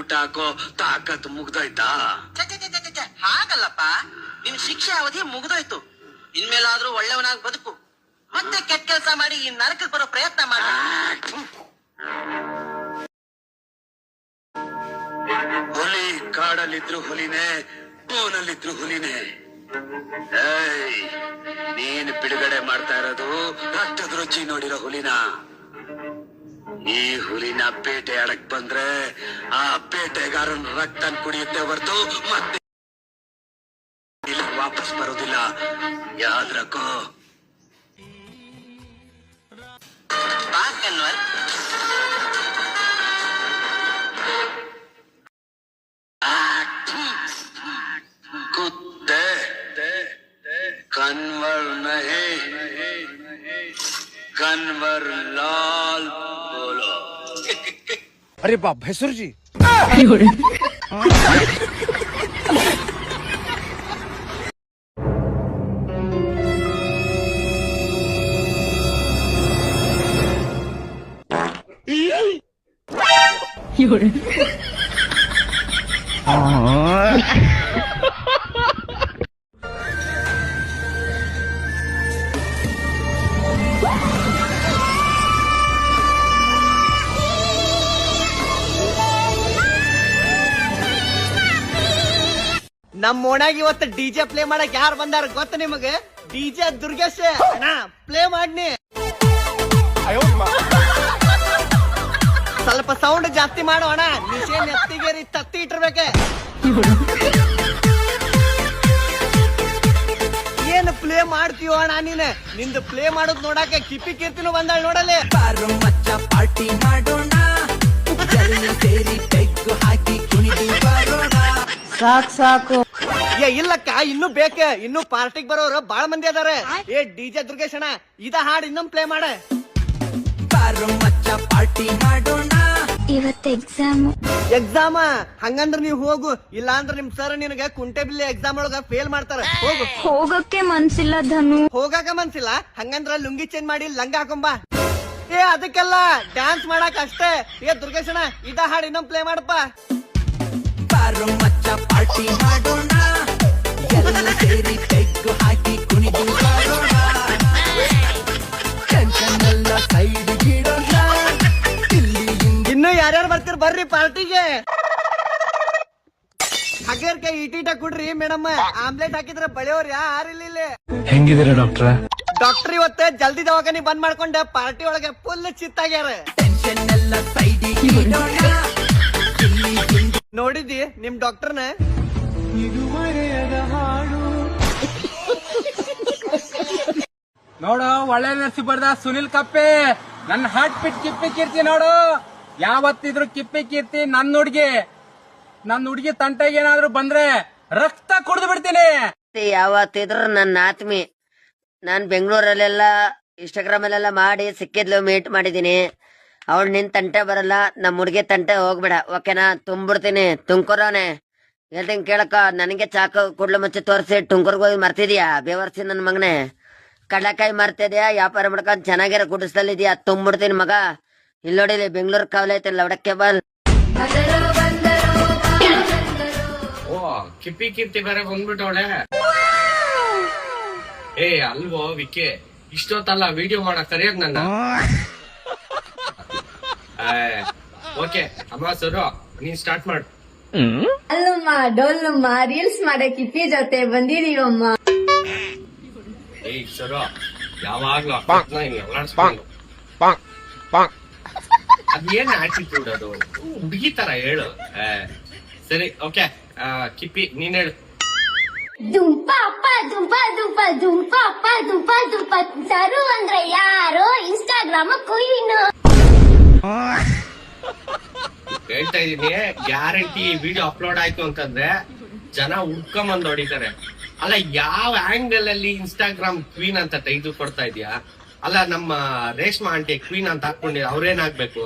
ಊಟ ಹಾಕೋ ತಾಕತ್ ಮುಗ್ದೋಯ್ತಾ? ಹಾಗಲ್ಲಪ್ಪ, ನಿನ್ ಶಿಕ್ಷೆ ಅವಧಿ ಮುಗ್ದೋಯ್ತು. ಇನ್ಮೇಲಾದ್ರೂ ಒಳ್ಳೆಯವನಾಗಿ ಬದುಕು, ಮತ್ತೆ ಕೆಟ್ಟ ಕೆಲಸ ಮಾಡಿ ಈ ನರಕಕ್ಕೆ ಬರೋ ಪ್ರಯತ್ನ ಮಾಡ. ಹುಲಿ ಕಾಡಲ್ಲಿದ್ರು ಹುಲಿನೇ, ಬೋನಲ್ಲಿದ್ರು ಹುಲಿನೇ. ನೀನ್ ಬಿಡುಗಡೆ ಮಾಡ್ತಾ ಇರೋದು ರಕ್ತದ ರುಚಿ ನೋಡಿರೋ ಹುಲಿನ. ಈ ಹುಲಿನ ಬೇಟೆ ಆಡಕ್ ಬಂದ್ರೆ ಆ ಬೇಟೆಗಾರನ್ ರಕ್ತ ಕುಡಿಯುತ್ತೆ ಹೊರತು ಮತ್ತೆ ವಾಪಸ್ ಬರೋದಿಲ್ಲ. ಯಾದ್ ರಕ್ಕೋ. कुत्ते कन्वर नहीं, कन्वर लाल बोलो. अरे बाप भैसुर जी. ನಮ್ ಓಣಾಗ ಇವತ್ತು ಡಿಜೆ ಪ್ಲೇ ಮಾಡಕ್ ಯಾರು ಬಂದಾರ ಗೊತ್ತ ನಿಮಗ? ಡಿಜೆ ದುರ್ಗೇಶ್ ಪ್ಲೇ ಮಾಡ್ನಿ. ಸ್ವಲ್ಪ ಸೌಂಡ್ ಜಾಸ್ತಿ ಮಾಡೋಣ. ನಿಶೆ ನೆತ್ತಿಗೇರಿ ತತ್ತಿ ಇಟ್ಟಿರ್ಬೇಕೆ. ಏನ್ ಪ್ಲೇ ಮಾಡ್ತೀವೋ ಅಣ್ಣ ನೀನ್? ನಿಂದು ಪ್ಲೇ ಮಾಡೋದ್ ನೋಡಾಕ ಕಿಪ್ಪಿ ಕೀರ್ತಿನೂ ಬಂದಾಳ ನೋಡಲೆ. ಪಾರ್ಟಿ ಮಾಡೋಣ, ಹಾಕಿ ಕುಣಿದು ಬರೋಣ. ಸಾಕು ಇಲ್ಲಕ್ಕ, ಇನ್ನು ಬೇಕೆ. ಇನ್ನು ಪಾರ್ಟಿಗೆ ಬರೋರು ಬಾಳ ಮಂದಿ ಅದಾರ. ಏ ಡಿಜೆ ದುರ್ಗೇಶ್ ಅಣ್ಣ, ಇದ ಹಾಡ್ ಇನ್ನೊಂದ್ ಪ್ಲೇ ಮಾಡ. ಪಾರ್ಟಿ ಮಾಡೋಣ. ಇವತ್ತು ಎಕ್ಸಾಮ್ ಹಂಗಂದ್ರ ನೀವ್ ಹೋಗು, ಇಲ್ಲ ಅಂದ್ರ ನಿಮ್ ಸರ್ ನಿನಗ ಕುಂಟೆ ಬಿಲ್ಲೆ ಎಕ್ಸಾಮ್ ಒಳಗ ಫೇಲ್ ಮಾಡ್ತಾರ. ಹೋಗು. ಹೋಗಕ್ಕೆ ಮನ್ಸಿಲ್ಲ ಧನು. ಹೋಗಾಕ ಮನ್ಸಿಲ್ಲ? ಹಂಗಂದ್ರ ಲುಂಗಿ ಚೇಂಜ್ ಮಾಡಿ ಲಂಗ ಹಾಕೊಂಬಾ. ಏ ಅದಕ್ಕೆಲ್ಲ ಡ್ಯಾನ್ಸ್ ಮಾಡಕ್ ಅಷ್ಟೇ. ಏ ದುರ್ಗೇಶ್ ಅಣ್ಣ, ಇದ ಹಾಡ್ ಇನ್ನೊಂದ್ ಪ್ಲೇ ಮಾಡಪ್ಪ. ಪಾರ್ಟಿ ಮಾಡೋಣ, ಎಲ್ಲ ಸೇರಿ ಪೆಗ್ಗು ಹಾಕಿ ಕುಣಿದು ಬರೋಣ. ಟೆನ್ಷನ್ ಸೈಡ್ ಗಿಡೋಣ. ಇನ್ನು ಯಾರ್ಯಾರು ಬರ್ತೀರ ಬರ್ರಿ ಪಾರ್ಟಿಗೆ. ಹಾಗೇರ್ಕ ಇಟೀಟ ಕುಡ್ರಿ ಮೇಡಮ್. ಆಮ್ಲೆಟ್ ಹಾಕಿದ್ರೆ ಬಳಿಯವ್ರ ಯಾರಿಲ್ಲ. ಹೆಂಗಿದ್ದೀರಾ ಡಾಕ್ಟ್ರ? ಡಾಕ್ಟರ್ ಇವತ್ತ ಜಲ್ದಿ ದವಾಖಾನಿ ಬಂದ್ ಮಾಡ್ಕೊಂಡ ಪಾರ್ಟಿ ಒಳಗೆ ಫುಲ್ ಚಿತ್ತಾಗ್ಯಾರ. ಟೆನ್ಷನ್ ಎಲ್ಲ ಸೈಡ್ ನೋಡಿದಿ ನಿಮ್ ಡಾಕ್ಟರ್ನ? ನೋಡು, ಒಳ್ಳೆ ನರ್ಸಿ ಬರ್ದ ಸುನಿಲ್ ಕಪ್ಪೆ. ನನ್ನ ಹಾರ್ಟ್ ಬಿಟ್ ಕಿಪ್ಪಿ ಕೀರ್ತಿ ನೋಡು. ಯಾವತ್ತಿದ್ರು ಕಿಪ್ಪಿ ಕೀರ್ತಿ ನನ್ನ ಹುಡ್ಗಿ ತಂಟೆಗೆ ಏನಾದ್ರು ಬಂದ್ರೆ ರಕ್ತ ಕುಡಿದು ಬಿಡ್ತೀನಿ. ಯಾವತ್ತಿದ್ರು ನನ್ನ ಆತ್ಮಿ. ನಾನ್ ಬೆಂಗಳೂರಲ್ಲೆಲ್ಲ ಇನ್ಸ್ಟಾಗ್ರಾಮ್ ಅಲ್ಲೆಲ್ಲ ಮಾಡಿ ಸಿಕ್ಕಿದ್ಲು, ಮೀಟ್ ಮಾಡಿದೀನಿ. ಅವಳು ನಿನ್ ತಂಟೆ ಬರಲ್ಲ, ನಮ್ ಹುಡ್ಗಿ ತಂಟೆ ಹೋಗ್ಬೇಡ, ಓಕೆನಾ? ತುಂಬಿಡ್ತೀನಿ. ತುಮ್ಕೊರವನೆ ಹೇಳ್ತೀನಿ ಕೇಳಕ. ನನಗೆ ಚಾಕು ಕುಡ್ಲು ಮುಚ್ಚಿ ತೋರಿಸಿ ಟುಂಕರ್ಗೆ ಹೋಗಿ ಮರ್ತಿದ್ಯಾ? ಬೇವರ್ಸಿ ನನ್ ಮಗನೆ. ಕಡಲೆಕಾಯಿ ಮರ್ತಿದ್ಯಾ? ವ್ಯಾಪಾರ ಮಾಡ್ಕೊಂಡ್ ಚೆನ್ನಾಗಿರೋ ಗುಡಿಸ್ದಲ್ಲಿದ್ಯಾ? ತುಂಬಿಡ್ತೀನಿ ಮಗ. ಇಲ್ಲಿ ನೋಡಿಲಿ ಬೆಂಗಳೂರು ಕಾವಲೆ ಐತಿಲ್ಲ, ಒಡಕ್ಕೆ ಬಲ್. ಓ ಕಿಪ್ಪಿ ಕೀರ್ತಿ ಬೇರೆ ಬಂದ್ಬಿಟ್ಟವಳೆ. ಏ ಅಲ್ವೋ ವಿಕೆ, ಇಷ್ಟೊತ್ತಲ್ಲ ವಿಡಿಯೋ ಮಾಡಕ್ ಕರಿಯೋದ್ ನನ್ನ. ಓಕೆ ಅಮ್ಮ ಸರು, ನೀನ್ ಸ್ಟಾರ್ಟ್ ಮಾಡು. ಅಲ್ಲಮ್ಮ ಡೋಲ್ಲಮ್ಮ ರೀಲ್ಸ್ ಮಾಡಕ್ ಇಪ್ಪಿ ಜೊತೆ ಬಂದಿದೀವಮ್ಮ. ಏಯ್ ಸರು, ಯಾವಾಗ್ಲೂ ಎಲ್ಲಾಡ್ಸ್ಕೊಂಡು ಅದೇನ್ ಆಟಿಟ್ಯೂಡ್ ಅದು? ಹುಡುಗಿ ತರ ಹೇಳು. ಸರಿ ಓಕೆ, ಕಿಪ್ಪಿ ನೀನ್ ಹೇಳು. ದುಂಪ ಅಪ್ಪ ದುಂಪ ದುಂಪ ದುಂಪ ಅಪ್ಪ ದುಂಪ ದುಂಪ ಸರು ಅಂದ್ರೆ ಯಾರು? ಇನ್ಸ್ಟಾಗ್ರಾಮ್ ಕುಯ್ಯಿನು. ಹೇಳ್ತಾ ಇದೀನಿ, ಗ್ಯಾರಂಟಿ ವಿಡಿಯೋ ಅಪ್ಲೋಡ್ ಆಯ್ತು ಅಂತಂದ್ರೆ ಜನ ಹುಡ್ಕೊಂಬಂದ್ ಹೊಡಿತಾರೆ. ಅಲ್ಲ ಯಾವ ಆಂಗಲ್ ಅಲ್ಲಿ ಇನ್ಸ್ಟಾಗ್ರಾಮ್ ಕ್ವೀನ್ ಅಂತ ತೆಗೆದು ಕೊಡ್ತಾ ಇದೀಯಾ? ಅಲ್ಲ ನಮ್ಮ ರೇಷ್ಮಾ ಆಂಟಿ ಕ್ವೀನ್ ಅಂತ ಹಾಕೊಂಡಿದ್ ಅವ್ರೇನಾಗ್ಬೇಕು?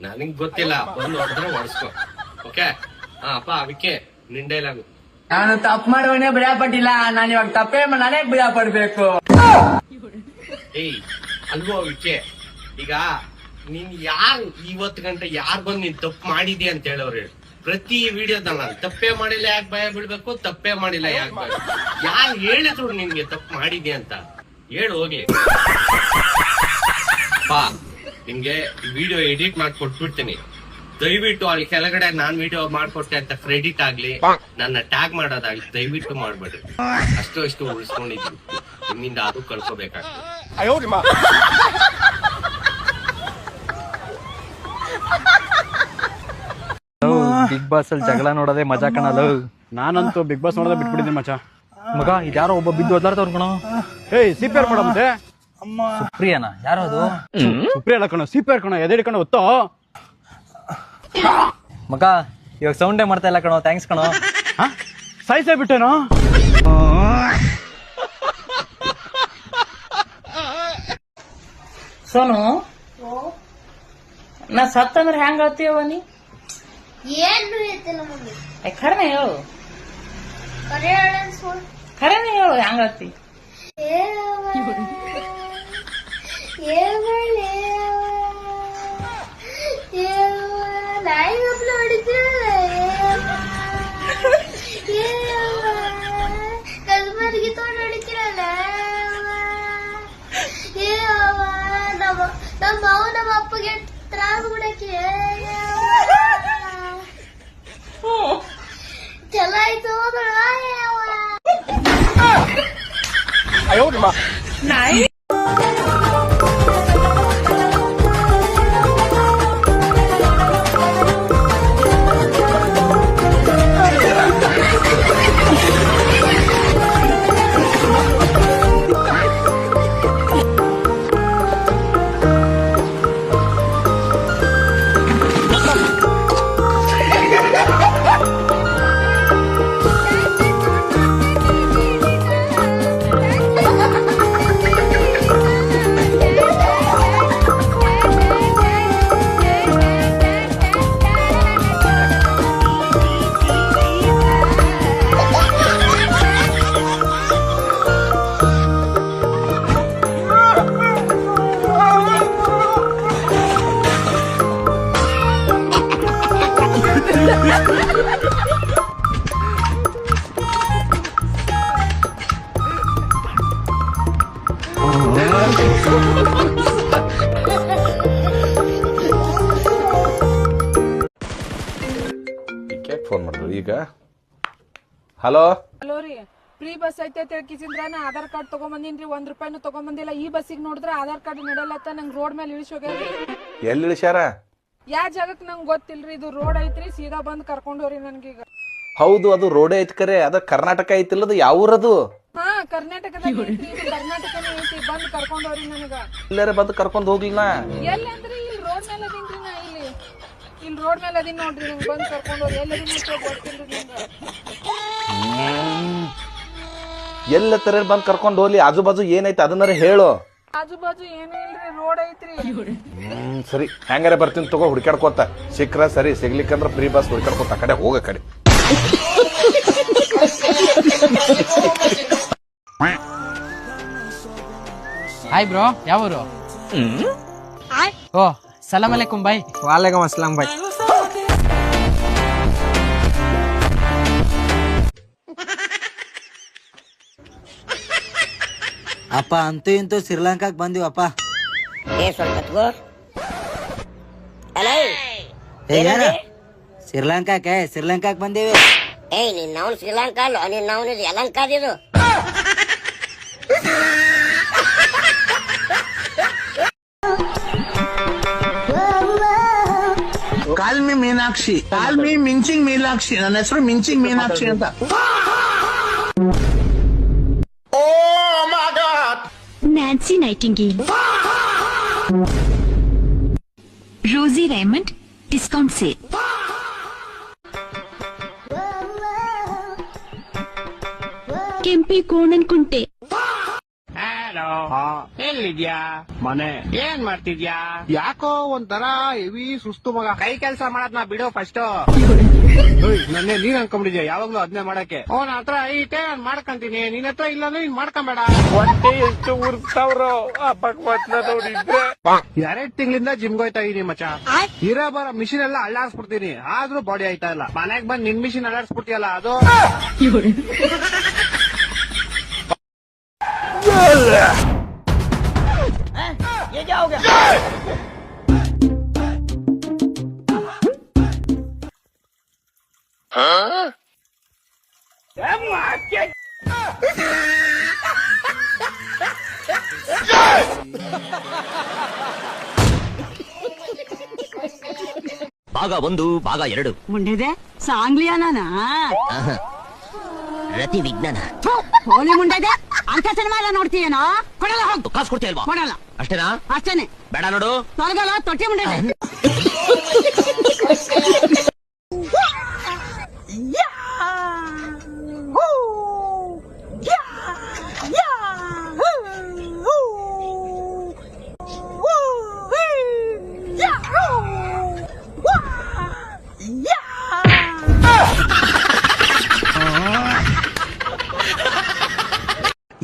ನನಗ್ ಗೊತ್ತಿಲ್ಲ, ಬಂದು ಹೊಡೆದ್ರೆ ಹೊಡ್ಸ್ಕೊ. ಓಕೆ ಅಪ್ಪ ವಿಕೆ ನಿನ್ ಡೈಲಾಗು. ನಾನು ತಪ್ಪು ಮಾಡೋನೇ ಭಯ ಪಟ್ಟಿಲ್ಲ, ನಾನು ಇವಾಗ ತಪ್ಪೇ ನಾನೇ ಭಯ ಪಡ್ಬೇಕು. ಏಯ್ ಅಲ್ವೋ ವಿಕೆ, ಈಗ ನೀನ್ ಯಾರು ಇವತ್ತು ಗಂಟೆ ಯಾರು ಬಂದು ನೀನ್ ತಪ್ಪು ಮಾಡಿದ್ಯಾ ಅಂತ ಹೇಳೋರು? ಪ್ರತಿ ವಿಡಿಯೋದಲ್ಲಿ ನಾನು ತಪ್ಪೇ ಮಾಡಿಲ್ಲ ಯಾಕೆ ಭಯ ಬೀಳ್ಬೇಕು, ತಪ್ಪೇ ಮಾಡಿಲ್ಲ ಯಾಕೆ ಭಯ, ಯಾರು ಹೇಳಿದ್ರು ನಿನ್ಗೆ ತಪ್ಪು ಮಾಡಿದ್ಯಾ ಅಂತ ಹೇಳು ಹೋಗ್ಲಿ. ಪಾ ನಿಮ್ಗೆ ವಿಡಿಯೋ ಎಡಿಟ್ ಮಾಡಿ ಕೊಟ್ಬಿಡ್ತೀನಿ, ದಯವಿಟ್ಟು ಅಲ್ಲಿ ಕೆಳಗಡೆ ನಾನ್ ವಿಡಿಯೋ ಮಾಡ್ಕೊಟ್ಟೆ ಅಂತ ಕ್ರೆಡಿಟ್ ಆಗ್ಲಿ, ನನ್ನ ಟ್ಯಾಗ್ ಮಾಡೋದಾಗ್ಲಿ ದಯವಿಟ್ಟು ಮಾಡ್ಬೇಡ್ರಿ. ಅಷ್ಟು ಉಳಿಸ್ಕೊಂಡಿದ್ದೀನಿ, ನಿಮ್ಮಿಂದ ಅದು ಕಳ್ಕೋಬೇಕಾಗ್ತದೆ. ಬಿಗ್ ಬಾಸ್ ಅಲ್ಲಿ ಜಗಳ ನೋಡೋದೇ ಮಜಾ ಕಣಲ್ಲ. ನಾನಂತೂ ಬಿಗ್ ಬಾಸ್ ನೋಡೋದೇ ಬಿಟ್ಬಿಟ್ಟಿದ್ದೀನಿ ಮಚ್ಚ. ಮಗ ಇದ್ಯಾರೋ ಒಬ್ಬ ಬಿದ್ದು ಒದ್ದಾಡ್ತವ್ರ ಕಣೋ. ಏಯ್ ಸಿಪಿಆರ್ ಮಾಡಂತೆ. ಸುಪ್ರಿಯನ ಯಾರೋ ಅದು? ಸುಪ್ರಿಯ ಅಲ್ಲ ಕಣೋ, ಸಿಪಿಆರ್ ಕಣೋ, ಎದೆ ಹಿಡ್ಕೊಂಡು ಹೊತ್ತೋ. ಮಗ ಇವಾಗ ಸೌಂಡೇ ಮಾಡ್ತಾ ಇಲ್ಲ ಕಣೋ. ಥ್ಯಾಂಕ್ಸ್ ಕಣೋ. ಸಾಯಿಸೇ ಬಿಟ್ಟೇನೋ. ಸೋನು ನಾ ಸತ್ತಂದ್ರೆ ಹೆಂಗ ಹೇಳ್ತೀಯವ ನೀ? ಏನು ಹೇಳ್ತಿಲ್ಲ ಮಮ್ಮಿ, ಖರೇನೆ ಹೇಳು, ಕರೆ ಹೇಳನ್ ಸುಳ್ಳು. ಖರೇನೆ ಹೇಳು ಹೆಂಗ ಹೇಳ್ತಿ? ನಾಯಿ ಒಬ್ಳು ಹೊಡಿತಿರಲ್ಲ, ಕಲ್ಮರ್ಗಿ ತಗೊಂಡು ಹೊಡಿತಿರಲ್ಲ, ನಮ್ಮ ಮಾವ ನಮ್ಮ ಅಪ್ಪಗೆ ತ್ರಾಸ ಬಿಡಕ್ಕೆ ಚಲ ಆಯ್ತು. ನಾಯಿ ಫೋನ್ ಮಾಡಿದ್ರು ಈಗ. ಹಲೋ ಹಲೋ ರೀ, ಫ್ರೀ ಬಸ್ ಐತೆ ತಿಳ್ಕಿಸಿದ್ರ ನಾ ಆಧಾರ್ ಕಾರ್ಡ್ ತಗೊಂಬಂದಿನ್ರಿ, ₹1 ತಗೊಂಬಂದಿಲ್ಲ. ಈ ಬಸ್ಸಿಗೆ ನೋಡಿದ್ರೆ ಆಧಾರ್ ಕಾರ್ಡ್ ನಡೆಯಲತ್ತ, ನಂಗೆ ರೋಡ್ ಮೇಲೆ ಇಳಿಸೋಗ್ಯಾರಿ. ಎಲ್ಲಿ ಇಳಿಸ್ಯಾರ? ಯಾ ಜಾಗಕ್ಕೆ ನಂಗೆ ಗೊತ್ತಿಲ್ರಿ, ಇದು ರೋಡ್ ಐತ್ರಿ, ಸೀದಾ ಬಂದ್ ಕರ್ಕೊಂಡ್ ಹೋರಿ ನನ್ಗೀಗ. ಹೌದು, ಅದು ರೋಡೇ ಐತಿ ಕರೆ, ಅದ ಕರ್ನಾಟಕ ಐತಿಲ್ಲದು. ಯಾವ ಊರದು? ಹಾ ಕರ್ನಾಟಕದಾಗ ಐತ್ರಿ, ಇದು ಕರ್ನಾಟಕನೇ ಐತಿ, ಬಂದ್ ಕರ್ಕೊಂಡ್ ಹೋರಿ ನನಗ. ಎಲ್ಲಾರ ಬಂದು ಕರ್ಕೊಂಡ್ ಹೋಗ್ಲಿಲ್ಲ. ಎಲ್ಲಿ ಅಂದ್ರಿ? ಇಲ್ಲಿ ರೋಡ್ ಮೇಲೆ ಅದೀನ್ರಿ ನಾ, ಇಲ್ಲಿ ರೋಡ್ ಮೇಲೆ ಅದೀನಿ ನೋಡ್ರಿ, ನಂಗೆ ಬಂದ್ ಕರ್ಕೊಂಡ್ ಹೋರಿ. ಎಲ್ಲಿ ಗೊತ್ತಿಲ್ರಿ ನಂಗೆ. ಎಲ್ಲ ತರ ಬಂದ್ ಕರ್ಕೊಂಡ್ ಹೋಗ್ಲಿ, ಆಜು ಬಾಜು ಏನೈತಿ ಅದನ್ನಾರ ಹೇಳು. ಆಜು ಬಾಜು ಏನೂ ಇಲ್ರಿ, ರೋಡ್ ಐತ್ರಿ. ಸರಿ, ಹೆಂಗಾರ ಬರ್ತೀನಿ ತಗೋ, ಹುಡ್ಕಾಡ್ಕೋತ. ಸಿಕ್ರ ಸರಿ, ಸಿಗ್ಲಿಕ್ಕಂದ್ರ ಫ್ರೀ ಬಸ್ ಹುಡ್ಕಾಡ್ಕೋತ ಆ ಕಡೆ ಹೋಗ ಕಡೆ. ಹಾಯ್ ಬ್ರೋ, ಯಾವೂರು? ಓ ಸಲಾಮ್ ಅಲೈಕುಂ ಬಾಯ್. ವಾಲೇಕುಮ್ ಅಸ್ಲಾಂ ಬಾಯ್. ಅಪ್ಪ ಅಂತೂ ಇಂತೂ ಶ್ರೀಲಂಕಾಕ್ ಬಂದಿವಪ್ಪ. ಶ್ರೀಲಂಕಾಕ್ ಬಂದೀವಿ. ಏಯ್ ನಿನ್ ನಾವು ಶ್ರೀಲಂಕಾ ಅಲ್ಲ, ನಿನ್ ನಾವು ಯಲಂಕಾದಿದು. ಕಾಲ್ಮಿ ಮೀನಾಕ್ಷಿ, ಕಾಲ್ಮಿ ಮಿಂಚಿಂಗ್ ಮೀನಾಕ್ಷಿ, ನನ್ನ ಹೆಸರು ಮಿಂಚಿಂಗ್ ಮೀನಾಕ್ಷಿ ಅಂತ. Nancy Nightingale, Rosie Raymond, discount sale. Kempi ಕೋಣನ್ ಕುಂಟೆ. ಎಲ್ಲಿದ್ಯಾ? ಮನೆ. ಏನ್ ಮಾಡ್ತಿದ್ಯಾ? ಯಾಕೋ ಒಂಥರ ಹೆವಿ ಸುಸ್ತು ಮಗ. ಕೈ ಕೆಲ್ಸ ಮಾಡದ್ನ ಬಿಡು ಫಸ್ಟ್. ನನ್ನೇ ನೀನ್ ಅನ್ಕೊಂಡ್ಬಿಟ್ಟಿದ್ಯಾ ಯಾವಾಗ್ಲೂ ಅದನ್ನೇ ಮಾಡಕ್ಕೆ. ಅವನ ಹತ್ರ ಐತೆ ನಾನ್ ಮಾಡ್ಕೊಂತೀನಿ, ನಿನ್ ಹತ್ರ ಇಲ್ಲ ಅಂದ್ರೆ ನೀನ್ ಮಾಡ್ಕೊಂಬೇಡ. ಹೊಟ್ಟೆ ಎಷ್ಟು ಉರ್ತಾವ್ರೋ ಆ ಭಗವತ್ನ ನೋಡಿದ್ರೆ. 2 ತಿಂಗಳಿಂದ ಜಿಮ್ಗೆ ಹೋಯ್ತಾ ಇದೀನಿ ಮಚ್ಚ. ಇರೋ ಬರೋ ಮಿಷಿನ್ ಎಲ್ಲ ಅಳ್ಳಾಡ್ಸ್ಬಿಡ್ತೀನಿ, ಆದ್ರೂ ಬಾಡಿ ಆಯ್ತಾ ಇಲ್ಲ. ಮನೆಗ್ ಬಂದ್ ನಿನ್ ಮಿಷಿನ್ ಅಳ್ಳಾಡ್ಸ್ಬಿಡ್ತೀಯಲ್ಲ ಅದು. ಭಾಗ 1 ಭಾಗ 2 ಮುಂಡಿದೆ ಸಾಂಗ್ಲಿಯಾನ ರತಿ ವಿಜ್ಞಾನ ಹೋಲಿ ಮುಂಡಿದೆ ಅಂತ ಸಿನಿಮಾ ಎಲ್ಲ ನೋಡ್ತೀಯೇನೋ? ಕೊಡಲ್ಲ ಹೋಗು. ಕಾಸು ಕೊಡ್ತೀಯ ಅಲ್ವಾ? ಕೊಡಲ್ಲ. ಅಷ್ಟೇನಾ? ಅಷ್ಟೇನೆ. ಬೇಡ ನೋಡು. ತೊಲಗಲ್ಲ ತೊಟ್ಟಿ ಮುಂಡಿದೆ.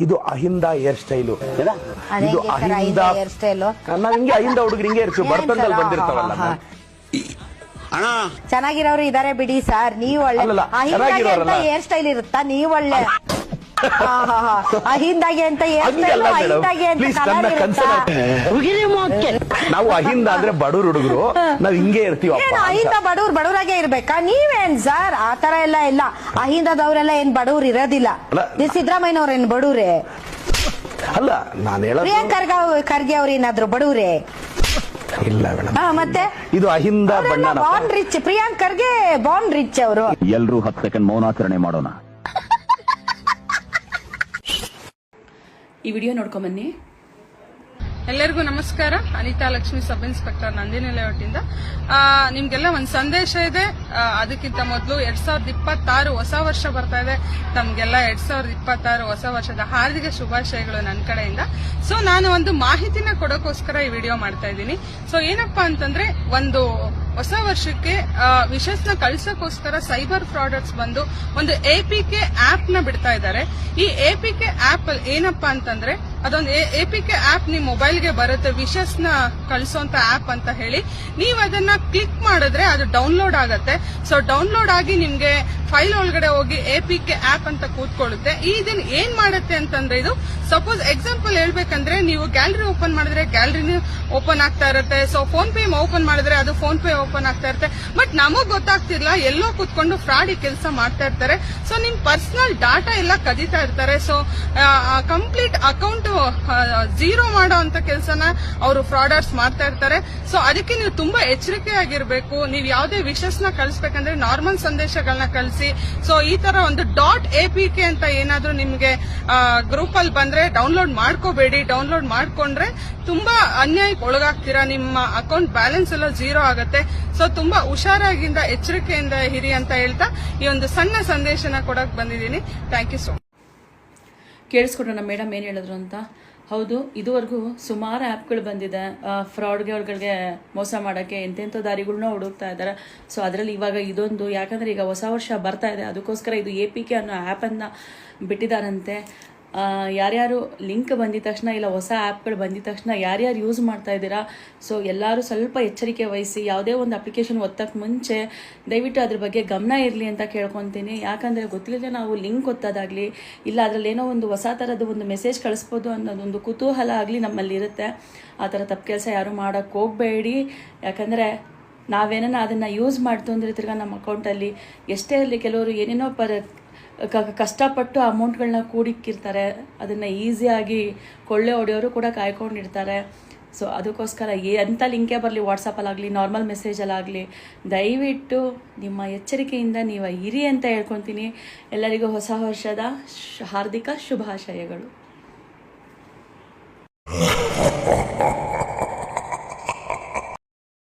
ಇದು ಅಹಿಂದ ಹೇರ್ ಸ್ಟೈಲು. ಇದು ಅಹಿಂದ ಹೇರ್ ಸ್ಟೈಲು. ನಾವ್ ಹಿಂಗೆ ಅಹಿಂದ ಹುಡುಗರು ಹಿಂಗೆ ಇರ್ತೀವಿ, ಬರ್ತಂದಲ್ಲಿ ಬಂದಿರ್ತಾವಲ್ಲ. ಚೆನ್ನಾಗಿರೋರು ಇದಾರೆ ಬಿಡಿ ಸರ್. ನೀವ್ ಒಳ್ಳೆ ಹೇರ್ ಸ್ಟೈಲ್ ಇರುತ್ತಾ? ನೀವ್ ಒಳ್ಳೆ ಅಹಿಂದಾಗೆ ಅಂತ ನಾವು ಅಹಿಂದ ಅಂದ್ರೆ ಬಡವ್ರ ಹುಡುಗರು, ನಾವ್ ಹಿಂಗೆ ಇರ್ತೀವಿ. ಅಹಿಂದ ಬಡವ್ರಾಗೆ ಇರ್ಬೇಕಾ? ನೀವೇನ್ ಸರ್ ಆತರ ಎಲ್ಲ ಇಲ್ಲ. ಅಹಿಂದದವ್ರೆಲ್ಲ ಏನ್ ಬಡವ್ರು ಇರೋದಿಲ್ಲ. ಸಿದ್ದರಾಮಯ್ಯನವ್ರ ಏನ್ ಬಡವ್ರೆ? ಅಲ್ಲ ನಾನು ಹೇಳೋದು, ಪ್ರಿಯಾಂಕಾ ಖರ್ಗೆ ಅವ್ರ ಏನಾದ್ರು ಬಡವ್ರೆ? ಇಲ್ಲ ಮೇಡಮ್. ಮತ್ತೆ ಇದು ಅಹಿಂದ ಬಣ್ಣ. Bond rich. ಪ್ರಿಯಾಂಕರ್ಗೆ ಬಾಂಡ್ ರಿಚ್ ಅವರು. ಎಲ್ರೂ 10 ಸೆಕೆಂಡ್ ಮೌನಾಚರಣೆ ಮಾಡೋಣ. ಈ ವಿಡಿಯೋ ನೋಡ್ಕೊಂಬನ್ನಿ. ಎಲ್ಲರಿಗೂ ನಮಸ್ಕಾರ. ಅನಿತಾ ಲಕ್ಷ್ಮಿ, ಸಬ್ ಇನ್ಸ್ಪೆಕ್ಟರ್, ನಂದಿನಿ ಲೇಔಟಿಂದ. ನಿಮ್ಗೆಲ್ಲ ಒಂದು ಸಂದೇಶ ಇದೆ. ಅದಕ್ಕಿಂತ ಮೊದಲು 2026 ಹೊಸ ವರ್ಷ ಬರ್ತಾ ಇದೆ. ತಮ್ಗೆಲ್ಲ 2026 ಹೊಸ ವರ್ಷದ ಹಾರ್ದಿಕ ಶುಭಾಶಯಗಳು ನನ್ನ ಕಡೆಯಿಂದ. ಸೊ ನಾನು ಒಂದು ಮಾಹಿತಿನ ಕೊಡೋಕೋಸ್ಕರ ಈ ವಿಡಿಯೋ ಮಾಡ್ತಾ ಇದ್ದೀನಿ. ಸೊ ಏನಪ್ಪಾ ಅಂತಂದ್ರೆ, ಒಂದು ಹೊಸ ವರ್ಷಕ್ಕೆ ವಿಶಸ್ನ ಕಳ್ಸೋಕೋಸ್ಕರ ಸೈಬರ್ ಫ್ರಾಡರ್ಸ್ ಬಂದು ಒಂದು APK ಆಪ್ ನ ಬಿಡ್ತಾ ಇದ್ದಾರೆ. ಈ APK ಆಪ್ ಏನಪ್ಪಾ ಅಂತಂದ್ರೆ, ಅದೊಂದು APK ಆಪ್ ನಿಮ್ ಮೊಬೈಲ್ಗೆ ಬರುತ್ತೆ, ವಿಶಸ್ನ ಕಳ್ಸೋಂತ ಆಪ್ ಅಂತ ಹೇಳಿ. ನೀವ್ ಅದನ್ನ ಕ್ಲಿಕ್ ಮಾಡಿದ್ರೆ ಅದು ಡೌನ್ಲೋಡ್ ಆಗತ್ತೆ. ಸೊ ಡೌನ್ಲೋಡ್ ಆಗಿ ನಿಮ್ಗೆ ಫೈಲ್ ಒಳಗಡೆ ಹೋಗಿ APK ಆಪ್ ಅಂತ ಕೂತ್ಕೊಳ್ಳುತ್ತೆ. ಇದನ್ನ ಏನ್ ಮಾಡುತ್ತೆ ಅಂತಂದ್ರೆ, ಇದು ಸಪೋಸ್ ಎಕ್ಸಾಂಪಲ್ ಹೇಳ್ಬೇಕಂದ್ರೆ, ನೀವು ಗ್ಯಾಲರಿ ಓಪನ್ ಮಾಡಿದ್ರೆ ಗ್ಯಾಲರಿನೂ ಓಪನ್ ಆಗ್ತಾ ಇರುತ್ತೆ. ಸೊ ಫೋನ್ ಪೇ ಓಪನ್ ಮಾಡಿದ್ರೆ ಅದು ಫೋನ್ ಪೇ ಓಪನ್ ಆಗ್ತಾ ಇರುತ್ತೆ. ಬಟ್ ನಮಗ್ ಗೊತ್ತಾಗ್ತಿರ್ಲಿಲ್ಲ, ಎಲ್ಲೋ ಕೂತ್ಕೊಂಡು ಫ್ರಾಡ್ ಕೆಲಸ ಮಾಡ್ತಾ ಇರ್ತಾರೆ. ಸೊ ನಿಮ್ ಪರ್ಸನಲ್ ಡಾಟಾ ಎಲ್ಲ ಕದೀತಾ ಇರ್ತಾರೆ. ಸೊ ಕಂಪ್ಲೀಟ್ ಅಕೌಂಟ್ ಝೀರೋ ಮಾಡೋ ಅಂತ ಕೆಲಸನ ಅವರು ಫ್ರಾಡರ್ಸ್ ಮಾಡ್ತಾ ಇರ್ತಾರೆ. ಸೊ ಅದಕ್ಕೆ ನೀವು ತುಂಬಾ ಎಚ್ಚರಿಕೆಯಾಗಿರ್ಬೇಕು. ನೀವು ಯಾವುದೇ ವಿಷಸ್ನ ಕಳಿಸ್ಬೇಕಂದ್ರೆ ನಾರ್ಮಲ್ ಸಂದೇಶಗಳನ್ನ ಕಳಿಸಿ. ಸೊ ಈ ತರ ಒಂದು .apk ಅಂತ ಏನಾದ್ರೂ ನಿಮ್ಗೆ ಗ್ರೂಪ್ ಅಲ್ಲಿ ಬಂದ್ರೆ ಡೌನ್ಲೋಡ್ ಮಾಡ್ಕೋಬೇಡಿ. ಡೌನ್ಲೋಡ್ ಮಾಡ್ಕೊಂಡ್ರೆ ತುಂಬಾ ಅನ್ಯಾಯಕ್ಕೆ ಒಳಗಾಗ್ತೀರಾ. ನಿಮ್ಮ ಅಕೌಂಟ್ ಬ್ಯಾಲೆನ್ಸ್ ಎಲ್ಲ ಝೀರೋ ಆಗುತ್ತೆ. ಸೊ ತುಂಬಾ ಹುಷಾರಾಗಿಂದ ಎಚ್ಚರಿಕೆಯಿಂದ ಇರಿ ಅಂತ ಹೇಳ್ತಾ ಈ ಒಂದು ಸಣ್ಣ ಸಂದೇಶನ ಕೊಡಕ್ ಬಂದಿದ್ದೀನಿ. Thank you so much. ಕೇಳಿಸ್ಕೊಂಡ್ರೆ ನಮ್ಮ ಮೇಡಮ್ ಏನು ಹೇಳಿದ್ರು ಅಂತ. ಹೌದು, ಇದುವರೆಗೂ ಸುಮಾರು ಆ್ಯಪ್ಗಳು ಬಂದಿದೆ ಫ್ರಾಡ್ಗಳಿಗೆ ಮೋಸ ಮಾಡೋಕ್ಕೆ. ಎಂತೆಂಥ ದಾರಿಗಳನ್ನ ಹುಡುಕ್ತಾ ಇದ್ದಾರೆ. ಸೊ ಅದರಲ್ಲಿ ಇವಾಗ ಇದೊಂದು, ಯಾಕಂದರೆ ಈಗ ಹೊಸ ವರ್ಷ ಬರ್ತಾ ಇದೆ, ಅದಕ್ಕೋಸ್ಕರ ಇದು APK ಅನ್ನೋ ಆ್ಯಪನ್ನು ಬಿಟ್ಟಿದ್ದಾರಂತೆ. ಯಾರ್ಯಾರು ಲಿಂಕ್ ಬಂದಿದ ತಕ್ಷಣ ಇಲ್ಲ ಹೊಸ ಆ್ಯಪ್ಗಳು ಬಂದಿದ ತಕ್ಷಣ ಯಾರ್ಯಾರು ಯೂಸ್ ಮಾಡ್ತಾ ಇದ್ದೀರಾ, ಸೊ ಎಲ್ಲರೂ ಸ್ವಲ್ಪ ಎಚ್ಚರಿಕೆ ವಹಿಸಿ. ಯಾವುದೇ ಒಂದು ಅಪ್ಲಿಕೇಶನ್ ಒತ್ತಕ್ಕೆ ಮುಂಚೆ ದಯವಿಟ್ಟು ಅದ್ರ ಬಗ್ಗೆ ಗಮನ ಇರಲಿ ಅಂತ ಕೇಳ್ಕೊತೀನಿ. ಯಾಕಂದರೆ ಗೊತ್ತಿಲ್ಲದೆ ನಾವು ಲಿಂಕ್ ಒತ್ತೋದಾಗಲಿ ಇಲ್ಲ ಅದರಲ್ಲಿ ಏನೋ ಒಂದು ಹೊಸ ಥರದ ಒಂದು ಮೆಸೇಜ್ ಕಳಿಸ್ಬೋದು ಅನ್ನೋದೊಂದು ಕುತೂಹಲ ಆಗಲಿ ನಮ್ಮಲ್ಲಿ ಇರುತ್ತೆ. ಆ ಥರ ತಪ್ಪು ಕೆಲಸ ಯಾರೂ ಮಾಡೋಕ್ಕೆ ಹೋಗಬೇಡಿ. ಯಾಕಂದರೆ ನಾವೇನ ಅದನ್ನು ಯೂಸ್ ಮಾಡ್ತು ಅಂದರೆ ತಿರ್ಗಾ ನಮ್ಮ ಅಕೌಂಟಲ್ಲಿ ಎಷ್ಟೇ ಇರಲಿ, ಕೆಲವರು ಏನೇನೋ ಕಷ್ಟಪಟ್ಟು ಅಮೌಂಟ್ಗಳನ್ನ ಕೂಡಿಕ್ಕಿರ್ತಾರೆ. ಅದನ್ನು ಈಸಿಯಾಗಿ ಕೊಳ್ಳೆ ಹೊಡೆಯೋರು ಕೂಡ ಕಾಯ್ಕೊಂಡಿರ್ತಾರೆ. ಸೊ ಅದಕ್ಕೋಸ್ಕರ ಎಂಥ ಲಿಂಕೇ ಬರಲಿ, ವಾಟ್ಸಪ್ಪಲ್ಲಾಗಲಿ ನಾರ್ಮಲ್ ಮೆಸೇಜಲ್ಲಾಗಲಿ, ದಯವಿಟ್ಟು ನಿಮ್ಮ ಎಚ್ಚರಿಕೆಯಿಂದ ನೀವು ಇರಿ ಅಂತ ಹೇಳ್ಕೊತೀನಿ. ಎಲ್ಲರಿಗೂ ಹೊಸ ವರ್ಷದ ಹಾರ್ದಿಕ ಶುಭಾಶಯಗಳು.